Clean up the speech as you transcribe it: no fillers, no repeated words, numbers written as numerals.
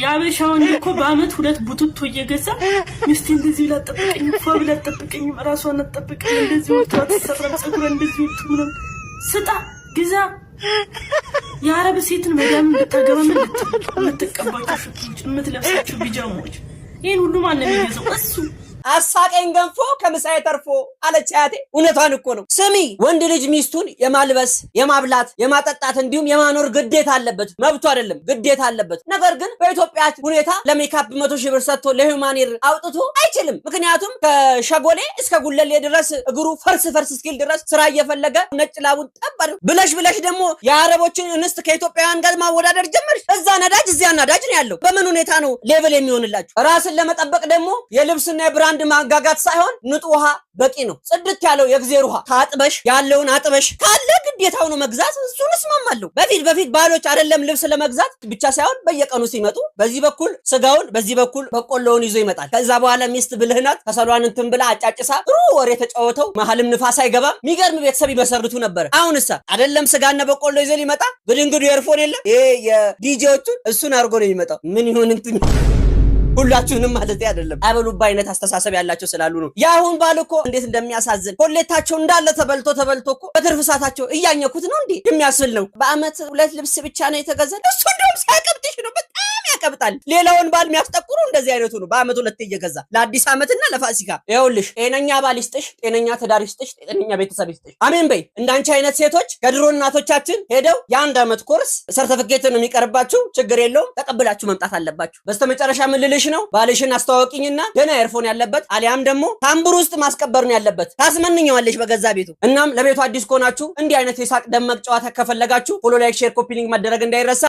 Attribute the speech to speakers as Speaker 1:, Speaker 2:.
Speaker 1: ያበሻውን እኮ በአመት 2 ቡትቶ እየገዛ ሚስቴ እንደዚህ ብላ ጠብቀኝ ፏብላ ጠብቀኝ ራሷን ጠብቀኝ እንደዚህ ወጥቷ ተሰራም ፀጉር እንደዚህ ወጥቶ ምንም ስጣ ግዛ የአረብ ሴትን መዳም ብታገባ ምን ልትቀባቸው ሽቶች የምትለብሳቸው ቢጃሞች ይሄን ሁሉ ማን ነው የሚገዛው እሱ
Speaker 2: አሳቀኝ ገንፎ ከምሳዬ ተርፎ አለች አያቴ። እውነቷን እኮ ነው። ስሚ ወንድ ልጅ ሚስቱን የማልበስ የማብላት የማጠጣት እንዲሁም የማኖር ግዴታ አለበት። መብቱ አይደለም ግዴታ አለበት። ነገር ግን በኢትዮጵያ ሁኔታ ለሜካፕ 100,000 ብር ሰጥቶ ለሂውማኒር አውጥቶ አይችልም። ምክንያቱም ከሸጎሌ እስከ ጉለሌ ድረስ እግሩ ፈርስ እስኪል ድረስ ስራ እየፈለገ ነጭ ላቡን ጠባር ብለሽ ደግሞ የአረቦችን እንስት ከኢትዮጵያውያን ጋር ማወዳደር ጀመርሽ። እዛ ነዳጅ እዚያ ነዳጅ ነው ያለው። በምን ሁኔታ ነው ሌቭል የሚሆንላችሁ? ራስን ለመጠበቅ ደግሞ የልብስና የብራንድ ማጋጋት ሳይሆን ንጹህ ውሃ በቂ ነው። ጽድት ያለው የእግዚአብሔር ውሃ ታጥበሽ ያለውን አጥበሽ ካለ ግዴታው ነው መግዛት። እሱን እስማማለሁ። በፊት ባሎች አይደለም ልብስ ለመግዛት ብቻ ሳይሆን በየቀኑ ሲመጡ በዚህ በኩል ስጋውን በዚህ በኩል በቆሎውን ይዞ ይመጣል። ከዛ በኋላ ሚስት ብልህናት ከሰሏን እንትን ብላ አጫጭሳ ጥሩ ወሬ ተጫወተው መሐልም ንፋስ አይገባም። ሚገርም ቤተሰብ ይመሰርቱ ነበር። አሁንሳ አይደለም ስጋና በቆሎ ይዞ ሊመጣ ግድንግዱ ኤርፎን የለም ይሄ የዲጄዎቹ እሱን አድርጎ ነው የሚመጣው። ምን ይሁን እንትን ሁላችሁንም ማለት አይደለም አበሉባ አይነት አስተሳሰብ ያላቸው ስላሉ ነው። ያሁን ባልኮ እንዴት እንደሚያሳዝን ኮሌታቸው እንዳለ ተበልቶ እኮ በትርፍ ሰዓታቸው እያኘኩት ነው እንዴ የሚያስብል ነው። በአመት 2 ልብስ ብቻ ነው የተገዛው። እሱ እንደውም ሳይቀብጥሽ ነው በጣም ያቀብጣል። ሌላውን ባል የሚያስጠቁሩ እንደዚህ አይነቱ ነው። በአመት 2 እየገዛ ለአዲስ አመትና ለፋሲካ ይኸውልሽ ጤነኛ ባል ይስጥሽ፣ ጤነኛ ትዳር ይስጥሽ፣ ጤነኛ ቤተሰብ ይስጥሽ። አሜን በይ። እንዳንቺ አይነት ሴቶች ከድሮ እናቶቻችን ሄደው የ1 አመት ኮርስ ሰርቲፊኬት ነው የሚቀርባችሁ። ችግር የለውም ተቀብላችሁ መምጣት አለባችሁ። በስተመጨረሻ ምን ልልሽ ነው ባልሽን አስተዋወቂኝና ገና ኤርፎን ያለበት አሊያም ደግሞ ታምቡር ውስጥ ማስቀበር ነው ያለበት። ታስመንኛለሽ በገዛ ቤቱ። እናም ለቤቱ አዲስ ከሆናችሁ እንዲህ አይነት የሳቅ ደመቅ ጨዋታ ከፈለጋችሁ ፎሎ፣ ላይክ፣ ሼር፣ ኮፒ ሊንክ ማድረግ እንዳይረሳ።